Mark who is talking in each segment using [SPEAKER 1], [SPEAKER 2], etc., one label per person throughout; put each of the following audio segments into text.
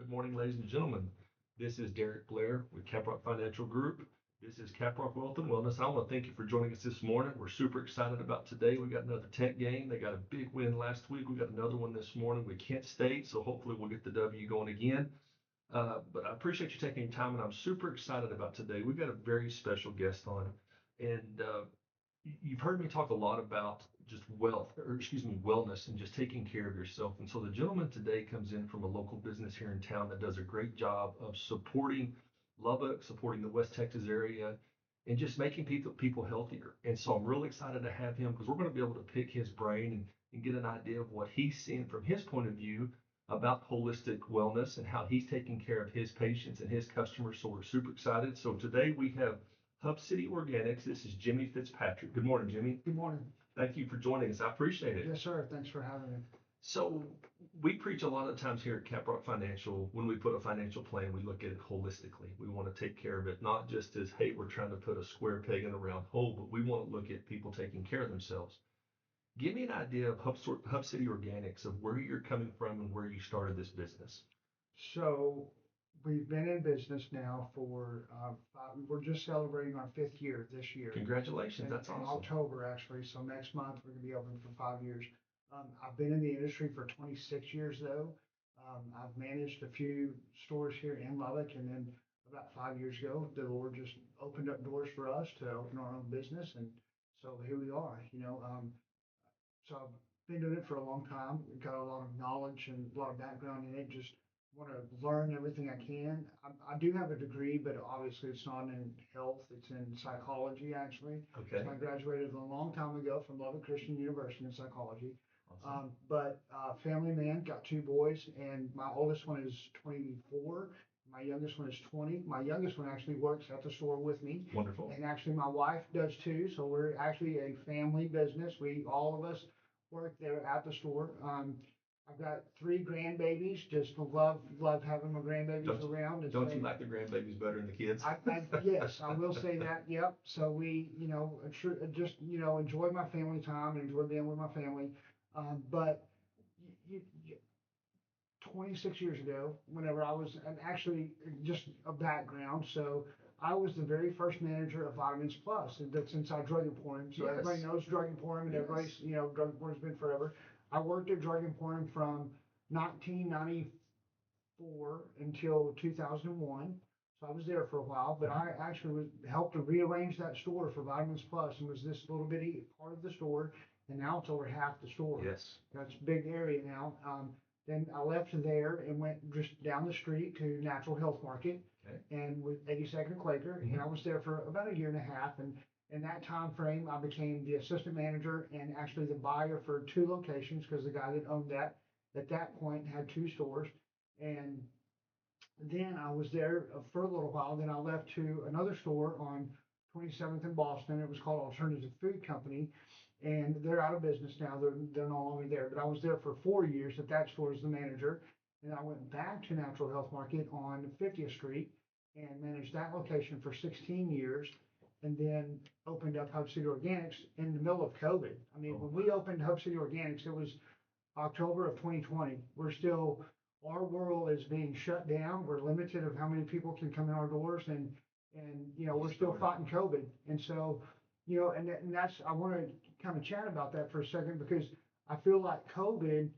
[SPEAKER 1] Good morning, ladies and gentlemen. This is Dereck Blair with Caprock Financial Group. This is Caprock Wealth and Wellness. I want to thank you for joining us this morning. We're super excited about today. We got another Tech game. They got a big win last week. We got another one this morning with Kent State, so hopefully we'll get the W going again. But I appreciate you taking your time, and I'm super excited about today. We've got a very special guest on, and you've heard me talk a lot about just wellness and just taking care of yourself. And so the gentleman today comes in from a local business here in town that does a great job of supporting Lubbock, supporting the West Texas area, and just making people healthier. And so I'm really excited to have him because we're going to be able to pick his brain and get an idea of what he's seeing from his point of view about holistic wellness and how he's taking care of his patients and his customers. So we're super excited. So today we have Hub City Organics. This is Jimmy Fitzpatrick. Good morning, Jimmy.
[SPEAKER 2] Good morning.
[SPEAKER 1] Thank you for joining us. I appreciate it.
[SPEAKER 2] Yes, sir. Thanks for having me.
[SPEAKER 1] So we preach a lot of times here at Caprock Financial, when we put a financial plan, we look at it holistically. We want to take care of it, not just as, hey, we're trying to put a square peg in a round hole, but we want to look at people taking care of themselves. Give me an idea of Hub City Organics, of where you're coming from and where you started this business.
[SPEAKER 2] So we've been in business now for we're just celebrating our 5th year this year.
[SPEAKER 1] Congratulations. That's
[SPEAKER 2] in
[SPEAKER 1] awesome.
[SPEAKER 2] October, actually. So next month we're going to be open for 5 years. I've been in the industry for 26 years, though. I've managed a few stores here in Lubbock, and then about 5 years ago, the Lord just opened up doors for us to open our own business, and so here we are. So I've been doing it for a long time. Got a lot of knowledge and a lot of background in it. Just want to learn everything I can. I do have a degree, but obviously it's not in health. It's in psychology, actually.
[SPEAKER 1] Okay.
[SPEAKER 2] So I graduated a long time ago from Lubbock Christian University in psychology.
[SPEAKER 1] Awesome.
[SPEAKER 2] But family man, got 2 boys, and my oldest one is 24. My youngest one is 20. My youngest one actually works at the store with me.
[SPEAKER 1] Wonderful.
[SPEAKER 2] And actually my wife does too. So we're actually a family business. All of us work there at the store. I've got 3 grandbabies. Just love having my grandbabies around.
[SPEAKER 1] Don't you like the grandbabies better than the kids?
[SPEAKER 2] Yes, I will say that. Yep. So we, just enjoy my family time and enjoy being with my family. But 26 years ago, whenever I was, and actually just a background, so I was the very first manager of Vitamins Plus, and that's inside Drug Emporium. So
[SPEAKER 1] Yes.
[SPEAKER 2] everybody knows Drug Emporium, and
[SPEAKER 1] Yes.
[SPEAKER 2] everybody's, Drug Emporium's been forever. I worked at Drug Emporium from 1994 until 2001. So I was there for a while, but I actually helped to rearrange that store for Vitamins Plus, and was this little bitty part of the store, and now it's over half the store.
[SPEAKER 1] Yes.
[SPEAKER 2] That's a big area now. Then I left there and went just down the street to Natural Health Market,
[SPEAKER 1] Okay.
[SPEAKER 2] and with 82nd Quaker, and I was there for about a year and a half. And in that time frame, I became the assistant manager and actually the buyer for 2 locations, because the guy that owned that at that point had 2 stores. And then I was there for a little while. Then I left to another store on 27th in Boston. It was called Alternative Food Company, and they're out of business now. They're no longer there. But I was there for 4 years at that store as the manager. And I went back to Natural Health Market on 50th Street and managed that location for 16 years, and then opened up Hub City Organics in the middle of COVID. I mean, when we opened Hub City Organics, it was October of 2020. Our world is being shut down. We're limited of how many people can come in our doors, and we're still fighting COVID. And so, and that's, I want to kind of chat about that for a second, because I feel like COVID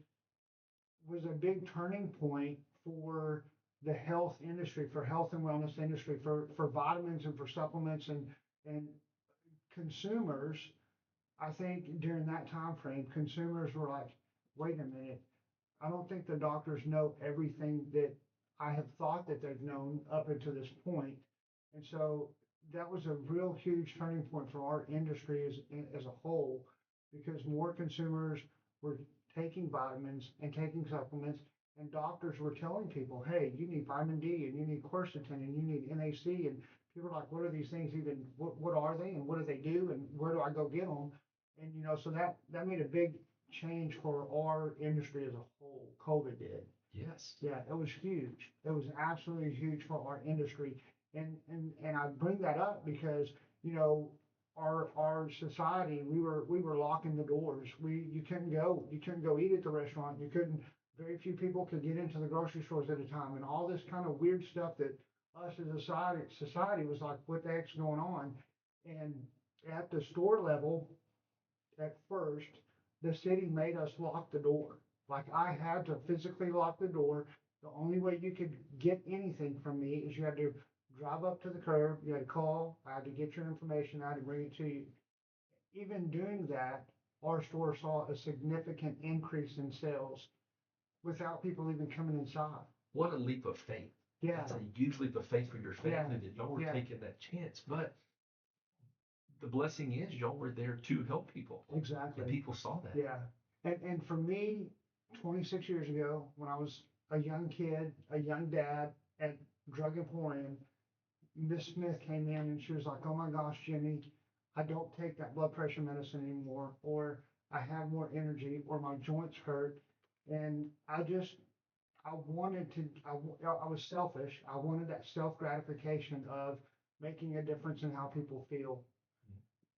[SPEAKER 2] was a big turning point for the health industry, for health and wellness industry, for vitamins and for supplements and consumers. I think during that time frame, consumers were like, wait a minute, I don't think the doctors know everything that I have thought that they've known up until this point. And so that was a real huge turning point for our industry as a whole, because more consumers were taking vitamins and taking supplements, and doctors were telling people, hey, you need vitamin D, and you need quercetin, and you need NAC. And people are like, what are these things even? What are they, and what do they do, and where do I go get them? And so that made a big change for our industry as a whole. COVID did.
[SPEAKER 1] Yes.
[SPEAKER 2] Yeah, it was huge. It was absolutely huge for our industry. And I bring that up because, our society, we were locking the doors. You couldn't go eat at the restaurant. You couldn't Very few people could get into the grocery stores at a time, and all this kind of weird stuff that us as a society was like, what the heck's going on? And at the store level, at first, the city made us lock the door. Like I had to physically lock the door. The only way you could get anything from me is you had to drive up to the curb, you had to call, I had to get your information, I had to bring it to you. Even doing that, our store saw a significant increase in sales without people even coming inside.
[SPEAKER 1] What a leap of faith.
[SPEAKER 2] Yeah,
[SPEAKER 1] That's a huge leap of faith for your
[SPEAKER 2] yeah,
[SPEAKER 1] family that y'all were
[SPEAKER 2] yeah,
[SPEAKER 1] taking that chance. But the blessing is y'all were there to help people. And
[SPEAKER 2] exactly.
[SPEAKER 1] people saw that.
[SPEAKER 2] Yeah. And for me, 26 years ago, when I was a young kid, a young dad at Drug Emporium, Miss Smith came in and she was like, "Oh my gosh, Jimmy, I don't take that blood pressure medicine anymore, or I have more energy, or my joints hurt." And I wanted to, I was selfish. I wanted that self gratification of making a difference in how people feel.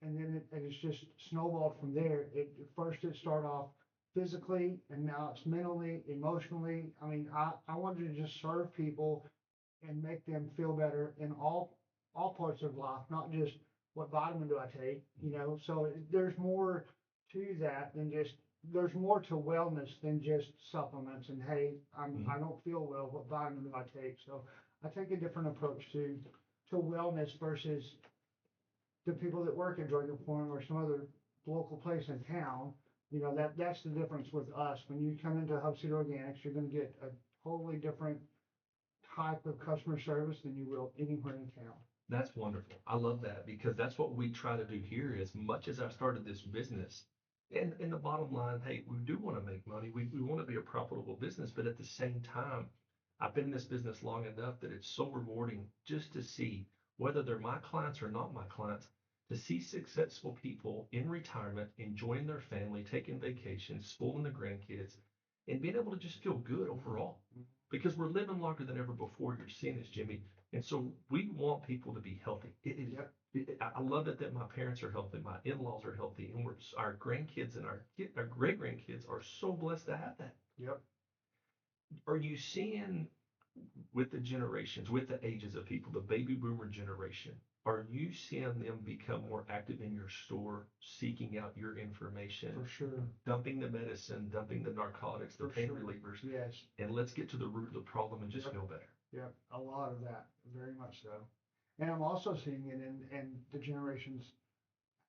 [SPEAKER 2] And then and it's just snowballed from there. At first it started off physically, and now it's mentally, emotionally. I mean, I wanted to just serve people and make them feel better in all parts of life, not just what vitamin do I take, you know. So there's more to that than just there's more to wellness than just supplements and hey, I don't feel well, what vitamin do I take? So I take a different approach to wellness versus the people that work in Drug Reform or some other local place in town. You know, that's the difference with us. When you come into Hub City Organics, you're going to get a totally different type of customer service than you will anywhere in town.
[SPEAKER 1] That's wonderful. I love that because that's what we try to do here. As much as I started this business, and the bottom line, hey, we do want to make money. We want to be a profitable business, but at the same time, I've been in this business long enough that it's so rewarding just to see whether they're my clients or not my clients, to see successful people in retirement, enjoying their family, taking vacations, schooling the grandkids, and being able to just feel good overall. Because we're living longer than ever before. You're seeing this, Jimmy. And so we want people to be healthy.
[SPEAKER 2] Yep.
[SPEAKER 1] I love it that my parents are healthy, my in-laws are healthy, and our grandkids and our great grandkids are so blessed to have that.
[SPEAKER 2] Yep.
[SPEAKER 1] Are you seeing with the generations, with the ages of people, the baby boomer generation, are you seeing them become more active in your store, seeking out your information,
[SPEAKER 2] For sure.
[SPEAKER 1] dumping the medicine, dumping the narcotics, the
[SPEAKER 2] For
[SPEAKER 1] pain
[SPEAKER 2] sure.
[SPEAKER 1] relievers,
[SPEAKER 2] Yes.
[SPEAKER 1] and let's get to the root of the problem and just
[SPEAKER 2] Yep.
[SPEAKER 1] feel better?
[SPEAKER 2] Yep. A lot of that. Very much so. And I'm also seeing it in the generations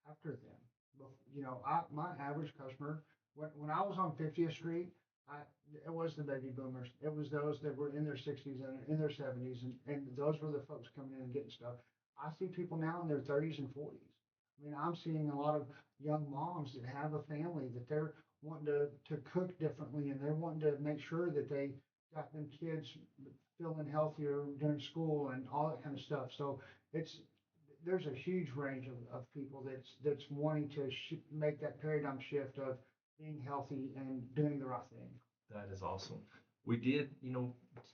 [SPEAKER 2] after them. You know, my average customer, when I was on 50th Street, I, it was the baby boomers. It was those that were in their 60s and in their 70s, and those were the folks coming in and getting stuff. I see people now in their 30s and 40s. I mean, I'm seeing a lot of young moms that have a family that they're wanting to cook differently, and they're wanting to make sure that they got them kids feeling healthier during school and all that kind of stuff. So it's there's a huge range of people that's wanting to make that paradigm shift of being healthy and doing the right thing.
[SPEAKER 1] That is awesome. We did,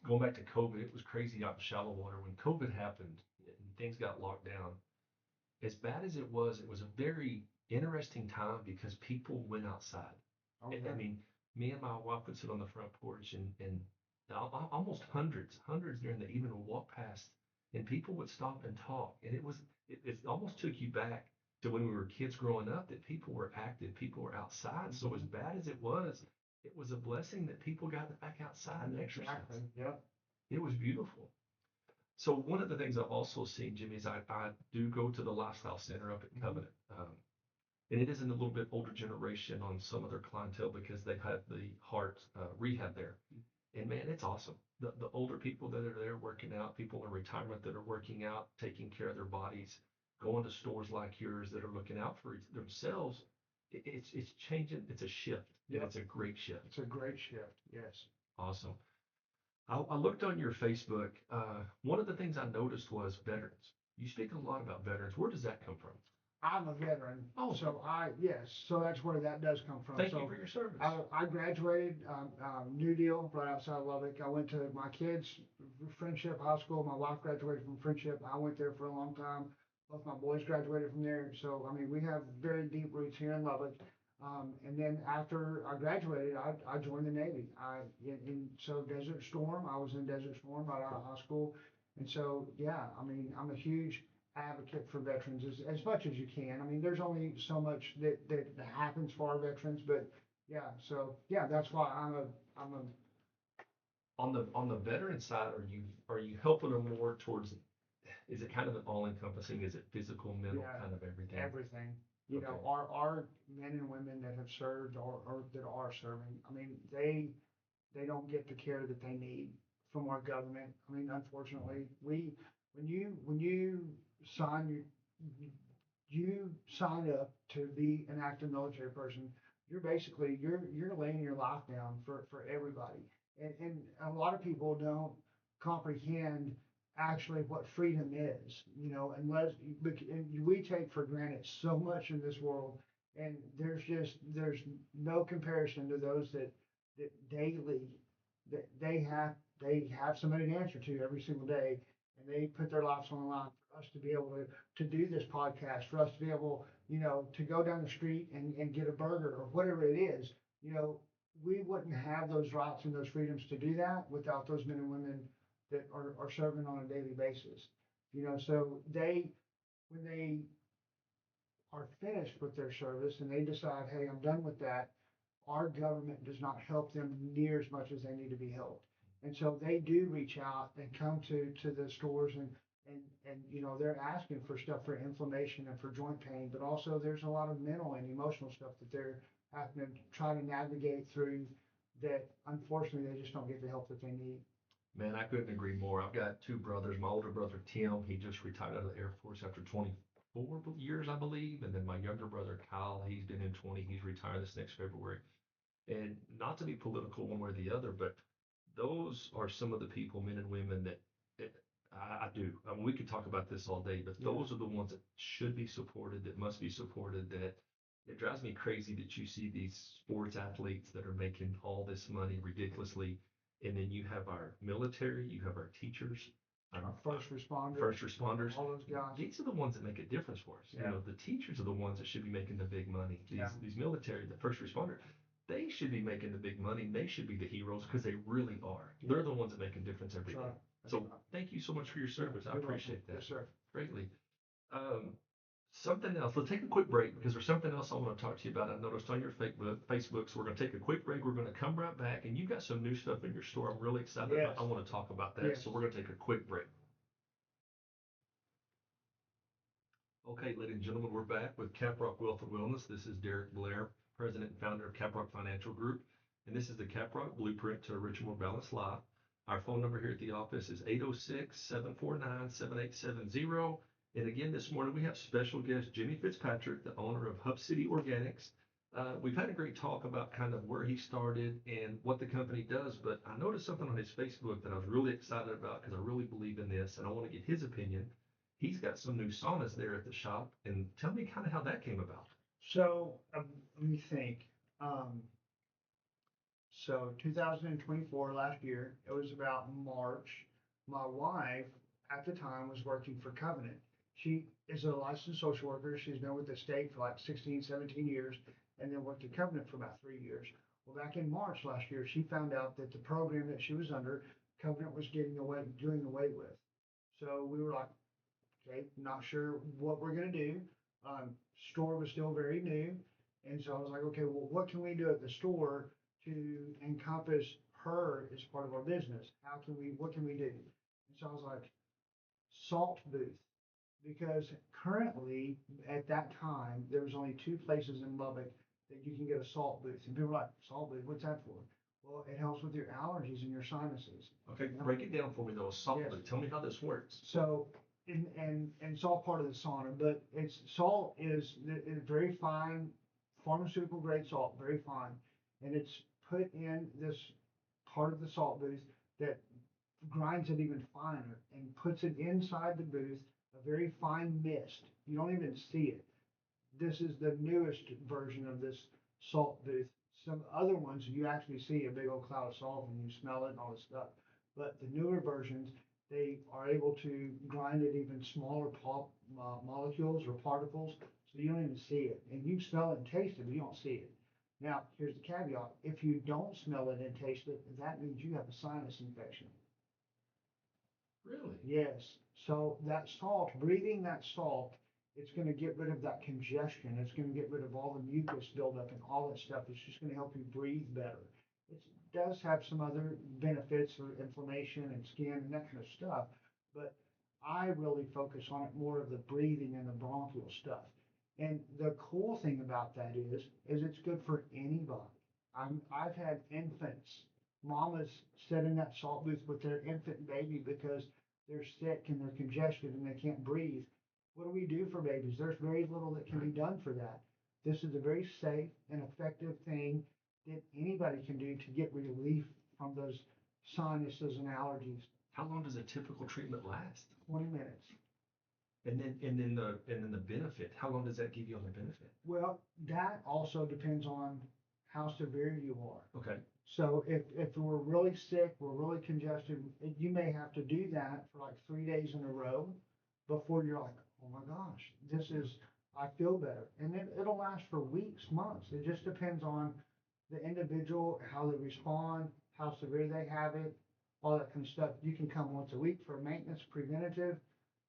[SPEAKER 1] going back to COVID, it was crazy out in shallow water. When COVID happened and things got locked down, as bad as it was a very interesting time because people went outside.
[SPEAKER 2] Oh
[SPEAKER 1] I
[SPEAKER 2] yeah.
[SPEAKER 1] mean, me and my wife would sit on the front porch and almost hundreds during the evening would walk past and people would stop and talk. And it almost took you back to when we were kids growing up that people were active, people were outside. So as bad as it was a blessing that people got back outside and exercise.
[SPEAKER 2] Exactly. Yep.
[SPEAKER 1] It was beautiful. So one of the things I've also seen, Jimmy, is I do go to the Lifestyle Center up at Covenant. And it is in a little bit older generation on some of their clientele because they have the heart rehab there. And man, it's awesome. The older people that are there working out, people in retirement that are working out, taking care of their bodies, going to stores like yours that are looking out for themselves. It's changing. It's a shift, and
[SPEAKER 2] Yep.
[SPEAKER 1] it's a great shift.
[SPEAKER 2] It's a great shift. Yes.
[SPEAKER 1] Awesome. I looked on your Facebook. One of the things I noticed was veterans. You speak a lot about veterans. Where does that come from?
[SPEAKER 2] I'm a veteran.
[SPEAKER 1] Oh,
[SPEAKER 2] so yes, so that's where that does come from.
[SPEAKER 1] Thank
[SPEAKER 2] so
[SPEAKER 1] you for your service.
[SPEAKER 2] I graduated New Deal right outside of Lubbock. I went to my kids' Friendship High School. My wife graduated from Friendship. I went there for a long time. Both my boys graduated from there. So I mean, we have very deep roots here in Lubbock. And then after I graduated, I joined the Navy. So Desert Storm, I was in Desert Storm right out of high school. And so, yeah, I mean, I'm a huge advocate for veterans as much as you can. I mean, there's only so much that happens for our veterans, but yeah, so yeah, that's why I'm a
[SPEAKER 1] On the veteran side, are you helping them more towards, is it kind of an all encompassing? Is it physical, mental,
[SPEAKER 2] yeah,
[SPEAKER 1] kind of everything?
[SPEAKER 2] everything. You know,
[SPEAKER 1] Okay.
[SPEAKER 2] our men and women that have served or that are serving, I mean, they don't get the care that they need from our government. I mean, unfortunately, when you sign your, you sign up to be an active military person, you're laying your life down for everybody. And a lot of people don't comprehend actually what freedom is, you know, and we take for granted so much in this world, and there's no comparison to those that daily that they have somebody to answer to every single day, and they put their lives on the line for us to be able to do this podcast, for us to be able, you know, to go down the street and get a burger or whatever it is, you know, we wouldn't have those rights and those freedoms to do that without those men and women that are serving on a daily basis. You know, so when they are finished with their service and they decide, hey, I'm done with that, our government does not help them near as much as they need to be helped. And so they do reach out and come to the stores and you know, they're asking for stuff for inflammation and for joint pain, but also there's a lot of mental and emotional stuff that they're having to try to navigate through that unfortunately they just don't get the help that they need.
[SPEAKER 1] Man, I couldn't agree more. I've got two brothers. My older brother, Tim, he just retired out of the Air Force after 24 years, I believe. And then my younger brother, Kyle, he's been in 20. He's retiring this next February. And not to be political one way or the other, but those are some of the people, men and women, that I do. I mean, we could talk about this all day, but
[SPEAKER 2] Yeah.
[SPEAKER 1] those are the ones that should be supported, that must be supported. That it drives me crazy that you see these sports athletes that are making all this money ridiculously, and then you have our military, you have our teachers,
[SPEAKER 2] Our
[SPEAKER 1] first responders.
[SPEAKER 2] all those guys.
[SPEAKER 1] These are the ones that make a difference for us. You
[SPEAKER 2] Yeah.
[SPEAKER 1] know, the teachers are the ones that should be making the big money.
[SPEAKER 2] Yeah.
[SPEAKER 1] These military, the first responder, they should be making the big money. They should be the heroes because they really are.
[SPEAKER 2] Yeah.
[SPEAKER 1] They're the ones that make a difference every
[SPEAKER 2] That's
[SPEAKER 1] day.
[SPEAKER 2] right. That's
[SPEAKER 1] So
[SPEAKER 2] right.
[SPEAKER 1] thank you so much for your service. I
[SPEAKER 2] You're welcome.
[SPEAKER 1] appreciate that
[SPEAKER 2] Yes, sir.
[SPEAKER 1] greatly. Um, Something else. Let's take a quick break because there's something else I want to talk to you about. I noticed on your Facebook. So we're going to take a quick break. We're going to come right back, and you've got some new stuff in your store. I'm really excited about.
[SPEAKER 2] Yes.
[SPEAKER 1] I want to talk about that.
[SPEAKER 2] Yes.
[SPEAKER 1] So we're going to take a quick break. Okay, ladies and gentlemen, we're back with Caprock Wealth and Wellness. This is Dereck Blair, President and founder of Caprock Financial Group, and this is the Caprock Blueprint to a Richer, More Balanced Life. Our phone number here at the office is 806-749-7870. And again, this morning we have special guest Jimmy Fitzpatrick, the owner of Hub City Organics. We've had a great talk about kind of where he started and what the company does, but I noticed something on his Facebook that I was really excited about because I really believe in this and I want to get his opinion. He's got some new saunas there at the shop, and tell me kind of how that came about.
[SPEAKER 2] So let me think. Um, so 2024, last year, it was about March. My wife at the time was working for Covenant. She is a licensed social worker. She's been with the state for like 16, 17 years, and then worked at Covenant for about 3 years. Well, back in March last year, she found out that the program that she was under, Covenant was doing away with. So we were like, okay, not sure what we're gonna do. Store was still very new, and so I was like, okay, well, what can we do at the store to encompass her as part of our business? What can we do? And so I was like, salt booth, because currently at that time there was only two places in Lubbock that you can get a salt booth, and people were like, salt booth, what's that for? Well, it helps with your allergies and your sinuses.
[SPEAKER 1] Okay, break it down for me though. Salt.
[SPEAKER 2] Yes.
[SPEAKER 1] Tell me how this works.
[SPEAKER 2] So, and it's all part of the sauna, but salt is very fine, pharmaceutical grade salt, very fine, and it's put in this part of the salt booth that grinds it even finer and puts it inside the booth, a very fine mist. You don't even see it. This is the newest version of this salt booth. Some other ones you actually see a big old cloud of salt and you smell it and all this stuff. But the newer versions, they are able to grind it even smaller molecules or particles, so you don't even see it. And you smell it and taste it, but you don't see it. Now, here's the caveat. If you don't smell it and taste it, that means you have a sinus infection.
[SPEAKER 1] Really?
[SPEAKER 2] Yes. So that salt, breathing that salt, it's going to get rid of that congestion. It's going to get rid of all the mucus buildup and all that stuff. It's just going to help you breathe better. It does have some other benefits for inflammation and skin and that kind of stuff, but I really focus on it more of the breathing and the bronchial stuff. And the cool thing about that is it's good for anybody. I've had infants, mamas sit in that salt booth with their infant baby because they're sick and they're congested and they can't breathe. What do we do for babies? There's very little that can be done for that. This is a very safe and effective thing that anybody can do to get relief from those sinuses and allergies.
[SPEAKER 1] How long does a typical treatment last?
[SPEAKER 2] 20 minutes.
[SPEAKER 1] And then the benefit, how long does that give you on the benefit?
[SPEAKER 2] Well, that also depends on how severe you are.
[SPEAKER 1] Okay.
[SPEAKER 2] So if we're really sick, we're really congested, you may have to do that for like 3 days in a row before you're like, oh my gosh, I feel better. And then it'll last for weeks, months. It just depends on the individual, how they respond, how severe they have it, all that kind of stuff. You can come once a week for maintenance, preventative.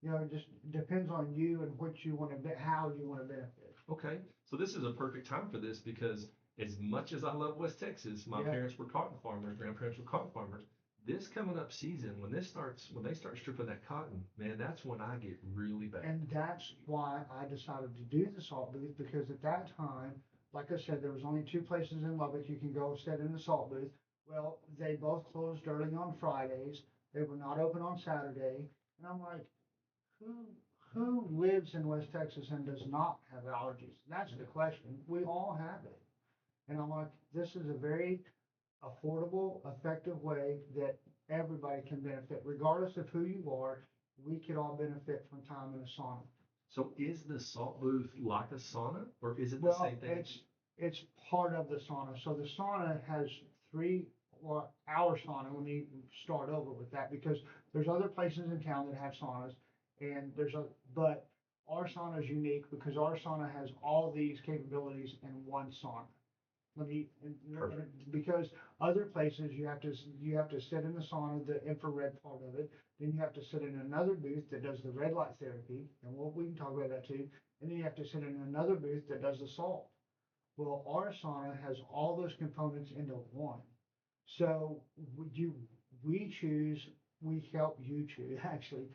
[SPEAKER 2] It just depends on you and what you want to, how you want to benefit.
[SPEAKER 1] Okay. So this is a perfect time for this because as much as I love West Texas, my
[SPEAKER 2] Yeah.
[SPEAKER 1] parents were cotton farmers, grandparents were cotton farmers. This coming up season, when they start stripping that cotton, man, that's when I get really bad.
[SPEAKER 2] And that's why I decided to do the salt booth, because at that time, like I said, there was only two places in Lubbock you can go sit in the salt booth. Well, they both closed early on Fridays. They were not open on Saturday. And I'm like, who who lives in West Texas and does not have allergies? That's the question. We all have it. And I'm like, this is a very affordable, effective way that everybody can benefit, regardless of who you are. We could all benefit from time in a sauna.
[SPEAKER 1] So is the salt booth like a sauna, or is it the
[SPEAKER 2] Well,
[SPEAKER 1] same thing?
[SPEAKER 2] it's part of the sauna. So the sauna has three, or our sauna. Let me start over with that, because there's other places in town that have saunas, and but our sauna is unique because our sauna has all these capabilities in one sauna. Let me,
[SPEAKER 1] Perfect.
[SPEAKER 2] because other places you have to sit in the sauna, the infrared part of it. Then you have to sit in another booth that does the red light therapy, and we can talk about that too. And then you have to sit in another booth that does the salt. Well, our sauna has all those components into one. So we choose, we help you choose, actually.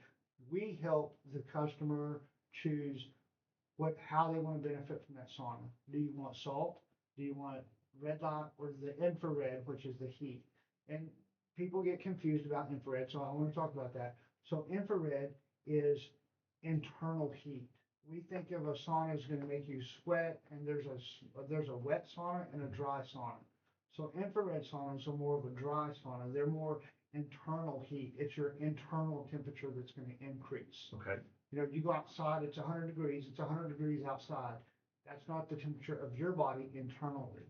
[SPEAKER 2] We help the customer choose how they want to benefit from that sauna. Do you want salt? Do you want red light or the infrared, which is the heat? And people get confused about infrared, so I want to talk about that. So infrared is internal heat. We think of a sauna as going to make you sweat, and there's a wet sauna and a dry sauna. So infrared saunas are more of a dry sauna. They're more internal heat. It's your internal temperature that's going to increase.
[SPEAKER 1] Okay.
[SPEAKER 2] You go outside, it's 100 degrees, it's 100 degrees outside. That's not the temperature of your body internally.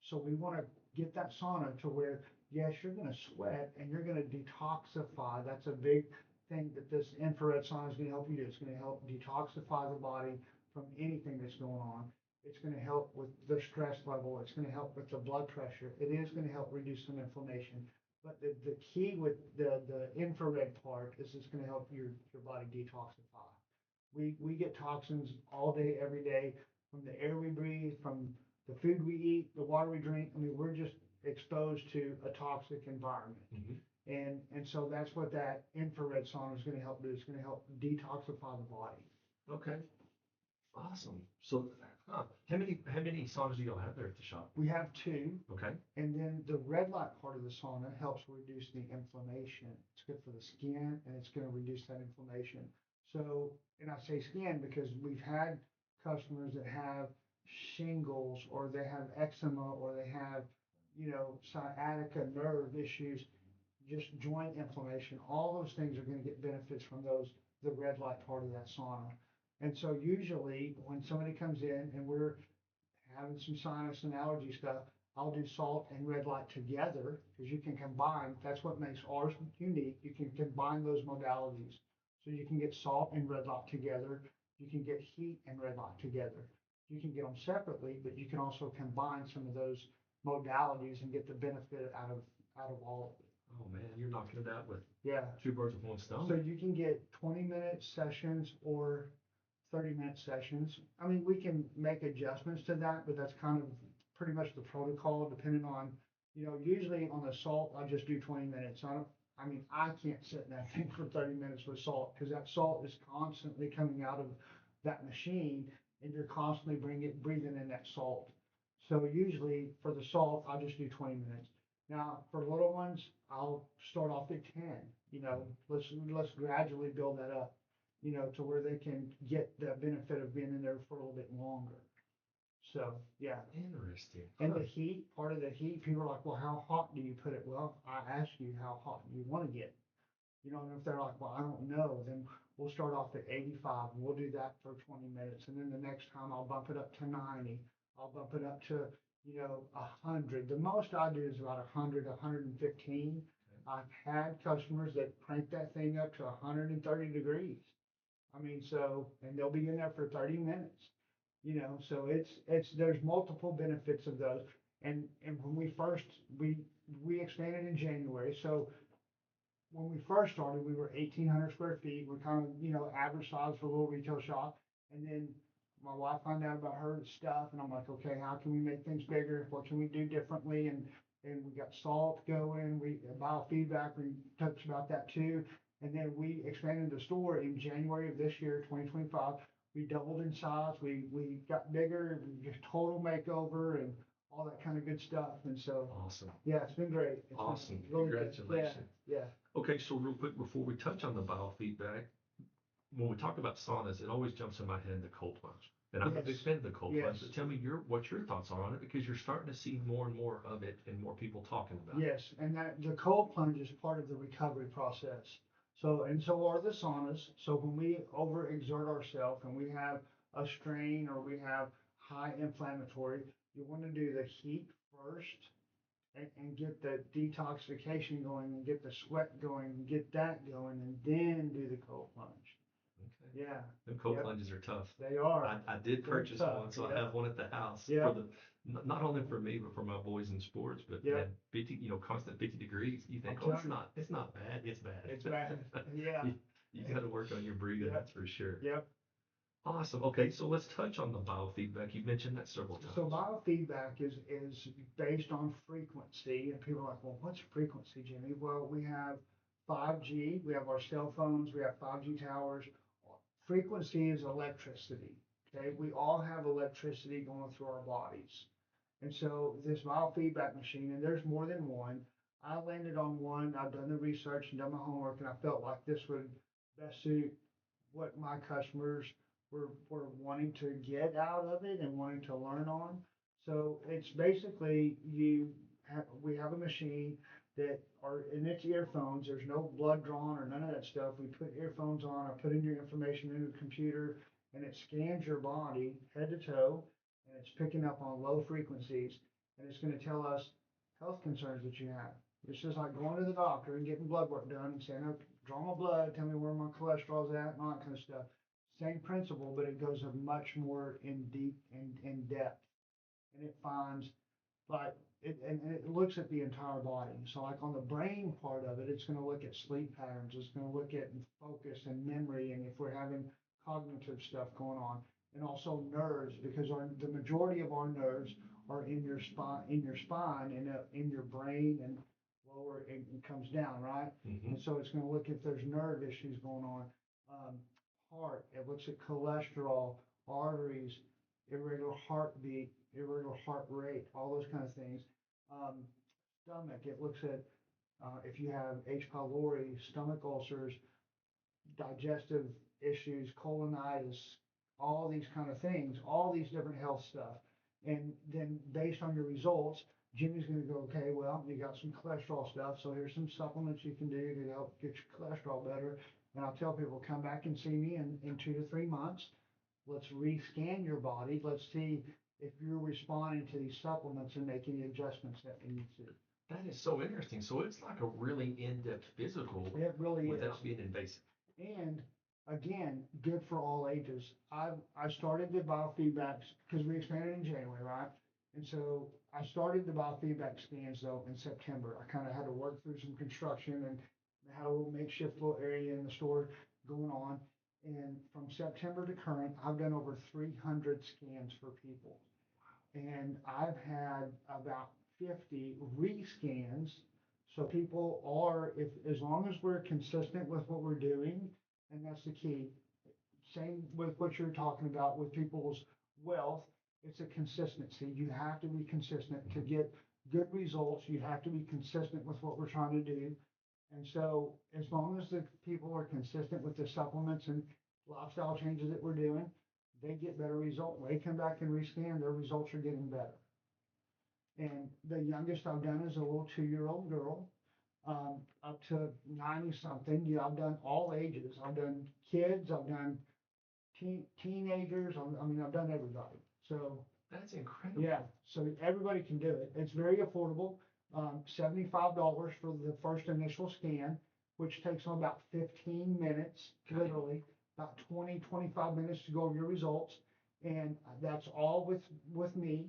[SPEAKER 2] So we want to get that sauna to where, yes, you're going to sweat and you're going to detoxify. That's a big thing that this infrared sauna is going to help you do. It's going to help detoxify the body from anything that's going on. It's going to help with the stress level. It's going to help with the blood pressure. It is going to help reduce some inflammation. But the key with the infrared part is it's going to help your body detoxify. We get toxins all day, every day, from the air we breathe, from the food we eat, the water we drink. I mean, we're just exposed to a toxic environment.
[SPEAKER 1] Mm-hmm.
[SPEAKER 2] And so that's what that infrared sauna is going to help do. It's going to help detoxify the body.
[SPEAKER 1] Okay. Awesome. So, how many saunas do y'all have there at the shop?
[SPEAKER 2] We have two.
[SPEAKER 1] Okay.
[SPEAKER 2] And then the red light part of the sauna helps reduce the inflammation. It's good for the skin, and it's going to reduce that inflammation. So, and I say skin because we've had customers that have shingles, or they have eczema, or they have, sciatica nerve issues, just joint inflammation. All those things are going to get benefits from the red light part of that sauna. And so usually when somebody comes in and we're having some sinus and allergy stuff, I'll do salt and red light together, because you can combine. That's what makes ours unique. You can combine those modalities. So you can get salt and red light together. You can get heat and red light together. You can get them separately, but you can also combine some of those modalities and get the benefit out of all of it.
[SPEAKER 1] Oh man, you're knocking it out with
[SPEAKER 2] Yeah.
[SPEAKER 1] two birds with one stone.
[SPEAKER 2] So you can get 20-minute sessions or 30-minute sessions. I mean, we can make adjustments to that, but that's kind of pretty much the protocol, depending on, usually on the salt, I just do 20 minutes. I mean, I can't sit in that thing for 30 minutes with salt because that salt is constantly coming out of that machine and you're constantly breathing in that salt. So usually for the salt, I just do 20 minutes. Now, for little ones, I'll start off at 10. Let's gradually build that up, to where they can get the benefit of being in there for a little bit longer. So, yeah.
[SPEAKER 1] Interesting.
[SPEAKER 2] And the heat, part of the heat, people are like, well, how hot do you put it? Well, I ask you, how hot do you want to get? And if they're like, well, I don't know, then we'll start off at 85 and we'll do that for 20 minutes. And then the next time I'll bump it up to 90. I'll bump it up to, 100. The most I do is about 100, 115. I've had customers that crank that thing up to 130 degrees. I mean, and they'll be in there for 30 minutes, so there's multiple benefits of those. And when we expanded in January. So when we first started, we were 1,800 square feet. We're kind of, average size for a little retail shop. And then my wife found out about her stuff, and I'm like, okay, how can we make things bigger? What can we do differently? And we got salt going. We biofeedback. We touched about that too. And then we expanded the store in January of this year, 2025. We doubled in size. We got bigger. We did total makeover and all that kind of good stuff. And so,
[SPEAKER 1] awesome.
[SPEAKER 2] Yeah, it's been great. It's
[SPEAKER 1] awesome.
[SPEAKER 2] Been really
[SPEAKER 1] Congratulations.
[SPEAKER 2] Yeah.
[SPEAKER 1] Okay, so real quick before we touch on the biofeedback, when we talk about saunas, it always jumps in my head the cold plunge. And I'm a big fan of the cold plunge, but tell me what your thoughts are on it, because you're starting to see more and more of it and more people talking about it.
[SPEAKER 2] Yes, and that the cold plunge is part of the recovery process. So are the saunas. So when we overexert ourselves and we have a strain or we have high inflammatory, you want to do the heat first and get the detoxification going and get the sweat going and get that going and then do the cold plunge.
[SPEAKER 1] Okay.
[SPEAKER 2] Yeah.
[SPEAKER 1] Them cold plunges are tough.
[SPEAKER 2] They are.
[SPEAKER 1] I did purchase one, so I have one at the house for not only for me, but for my boys in sports. But man, 50, constant 50 degrees. You think, oh, it's not bad. It's bad.
[SPEAKER 2] It's bad. Yeah.
[SPEAKER 1] You got to work on your breathing. That's for sure.
[SPEAKER 2] Yep.
[SPEAKER 1] Awesome. Okay, so let's touch on the biofeedback. You've mentioned that several times.
[SPEAKER 2] So biofeedback is based on frequency, and people are like, well, what's frequency, Jimmy? Well, we have 5G, we have our cell phones, we have 5G towers. Frequency is electricity. Okay, we all have electricity going through our bodies, and so this biofeedback machine, and there's more than one. I landed on one. I've done the research and done my homework, and I felt like this would best suit what my customers were wanting to get out of it and wanting to learn on. So it's basically we have a machine that are in its earphones. There's no blood drawn or none of that stuff. We put earphones on. I put in your information into the computer, and it scans your body head to toe, and it's picking up on low frequencies, and it's going to tell us health concerns that you have. It's just like going to the doctor and getting blood work done and saying, okay, draw my blood, tell me where my cholesterol's at, and all that kind of stuff. Same principle, but it goes much more in deep and in depth, and it finds like and it looks at the entire body. So like on the brain part of it, it's going to look at sleep patterns. It's going to look at focus and memory, and if we're having cognitive stuff going on, and also nerves, because the majority of our nerves are in your spine, and in your brain, and lower it comes down, right?
[SPEAKER 1] Mm-hmm.
[SPEAKER 2] And so it's going to look if there's nerve issues going on. Heart, it looks at cholesterol, arteries, irregular heartbeat, irregular heart rate, all those kind of things. Stomach, it looks at if you have H. pylori, stomach ulcers, digestive issues, colonitis, all these kind of things, all these different health stuff. And then based on your results, Jimmy's going to go, okay, well, you got some cholesterol stuff, so here's some supplements you can do to help get your cholesterol better. And I'll tell people, come back and see me in 2 to 3 months. Let's rescan your body. Let's see if you're responding to these supplements and make any adjustments that we need to.
[SPEAKER 1] That is so interesting. So it's like a really in-depth physical
[SPEAKER 2] It really
[SPEAKER 1] without
[SPEAKER 2] is.
[SPEAKER 1] being invasive.
[SPEAKER 2] And again, good for all ages. I started the biofeedbacks because we expanded in January, right? And so I started the biofeedback scans though in September. I kind of had to work through some construction and had a little makeshift little area in the store going on. And from September to current, I've done over 300 scans for people. And I've had about 50 rescans. So people are, if as long as we're consistent with what we're doing, and that's the key. Same with what you're talking about with people's wealth. It's a consistency. You have to be consistent to get good results. You have to be consistent with what we're trying to do. And so as long as the people are consistent with the supplements and lifestyle changes that we're doing, they get better results. When they come back and rescan, their results are getting better. And the youngest I've done is a little 2-year-old girl, up to 90 something. Yeah, I've done all ages. I've done kids, I've done teenagers. I mean, I've done everybody. So
[SPEAKER 1] That's incredible.
[SPEAKER 2] yeah, so everybody can do it. It's very affordable. $75 for the first initial scan, which takes on about 15 minutes, literally, about 20, 25 minutes to go over your results. And that's all with me.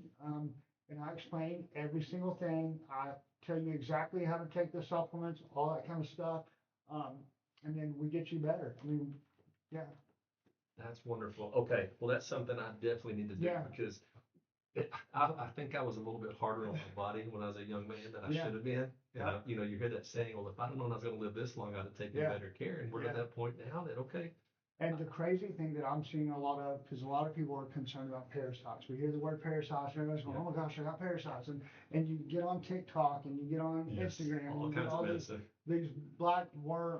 [SPEAKER 2] And I explain every single thing. I tell you exactly how to take the supplements, all that kind of stuff. And then we get you better. I mean, yeah.
[SPEAKER 1] That's wonderful. Okay, well, that's something I definitely need to do
[SPEAKER 2] Yeah.
[SPEAKER 1] because I think I was a little bit harder on my body when I was a young man than I
[SPEAKER 2] Yeah.
[SPEAKER 1] should have been. And
[SPEAKER 2] Yeah.
[SPEAKER 1] you know, you hear that saying, well, if I'd have known I was going to live this long, I'd have taken
[SPEAKER 2] Yeah.
[SPEAKER 1] better care. And we're at
[SPEAKER 2] Yeah.
[SPEAKER 1] that point now that, okay,
[SPEAKER 2] And the crazy thing that I'm seeing a lot of, because a lot of people are concerned about parasites. We hear the word parasites, and everybody's going,
[SPEAKER 1] Yeah.
[SPEAKER 2] "Oh my gosh, I got parasites!" And you get on TikTok and you get on
[SPEAKER 1] yes,
[SPEAKER 2] Instagram and
[SPEAKER 1] all
[SPEAKER 2] you get
[SPEAKER 1] kinds
[SPEAKER 2] all
[SPEAKER 1] of
[SPEAKER 2] these
[SPEAKER 1] medicine.
[SPEAKER 2] black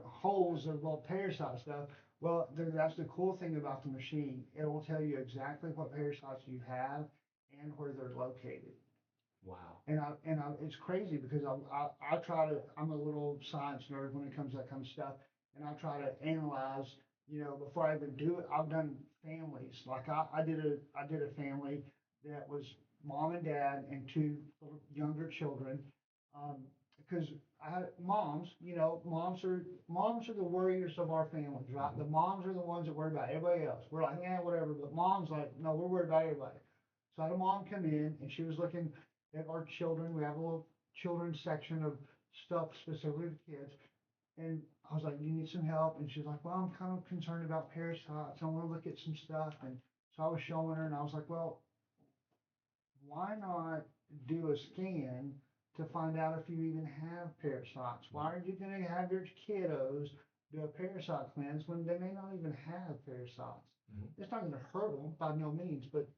[SPEAKER 2] holes of all parasite stuff. Well, that's the cool thing about the machine. It will tell you exactly what parasites you have and where they're located.
[SPEAKER 1] Wow.
[SPEAKER 2] And it's crazy because I try to, I'm a little science nerd when it comes to that kind of stuff, and I try to analyze, before I even do it. I've done families, like I did a family that was mom and dad and two younger children, because I had moms, moms are the worriers of our families, right? The moms are the ones that worry about everybody else. We're like, yeah, whatever, but mom's like, no, we're worried about everybody. So I had a mom come in and she was looking at our children. We have a little children's section of stuff specifically for kids. And I was like, you need some help? And she's like, well, I'm kind of concerned about parasites. I want to look at some stuff. And so I was showing her and I was like, well, why not do a scan to find out if you even have parasites? Why are you going to have your kiddos do a parasite cleanse when they may not even have parasites?
[SPEAKER 1] Mhm.
[SPEAKER 2] It's not going to hurt them by no means, but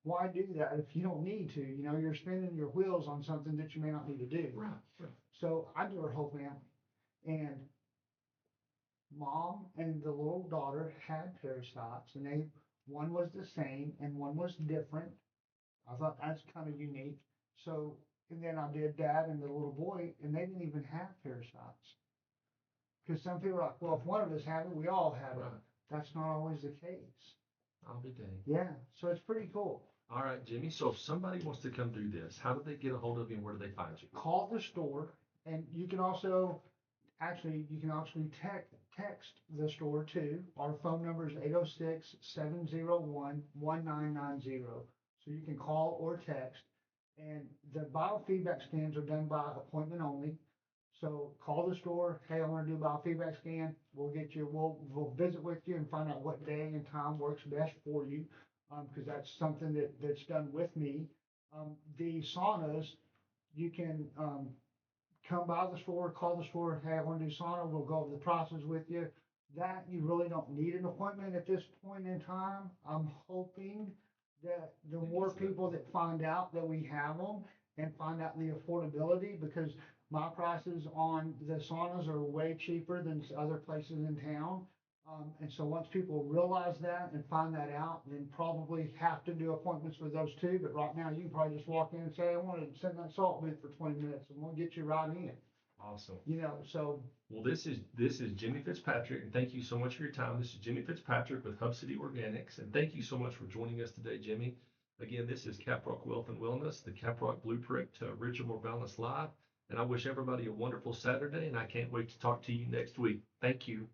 [SPEAKER 2] why do that if you don't need to? You're spinning your wheels on something that you may not need to do.
[SPEAKER 1] Right, right.
[SPEAKER 2] So I do her whole family. And mom and the little daughter had parasites, and one was the same and one was different. I thought that's kind of unique. So, and then I did dad and the little boy, and they didn't even have parasites. Because some people are like, well, if one of us have it, we all have it.
[SPEAKER 1] Right.
[SPEAKER 2] That's not always the case.
[SPEAKER 1] I'll be dang.
[SPEAKER 2] Yeah, so it's pretty cool.
[SPEAKER 1] All right, Jimmy. So if somebody wants to come do this, how do they get a hold of you and where do they find you?
[SPEAKER 2] Call the store, and you can also text the store too. Our phone number is 806-701-1990. So you can call or text. And the biofeedback scans are done by appointment only. So call the store. Hey, I want to do a biofeedback scan. We'll visit with you and find out what day and time works best for you. Because that's something that's done with me. The saunas, you can come by the store, call the store, hey, I want to do sauna, we'll go over the process with you. That you really don't need an appointment at this point in time. I'm hoping that the more people that find out that we have them and find out the affordability, because my prices on the saunas are way cheaper than other places in town. And so once people realize that and find that out, then probably have to do appointments for those two. But right now, you can probably just walk in and say, I want to sit in that salt booth for 20 minutes and we'll get you right in.
[SPEAKER 1] Awesome.
[SPEAKER 2] So.
[SPEAKER 1] Well, this is Jimmy Fitzpatrick, and thank you so much for your time. This is Jimmy Fitzpatrick with Hub City Organics, and thank you so much for joining us today, Jimmy. Again, this is Caprock Wealth and Wellness, the Caprock Blueprint to a richer, more balanced life. And I wish everybody a wonderful Saturday, and I can't wait to talk to you next week. Thank you.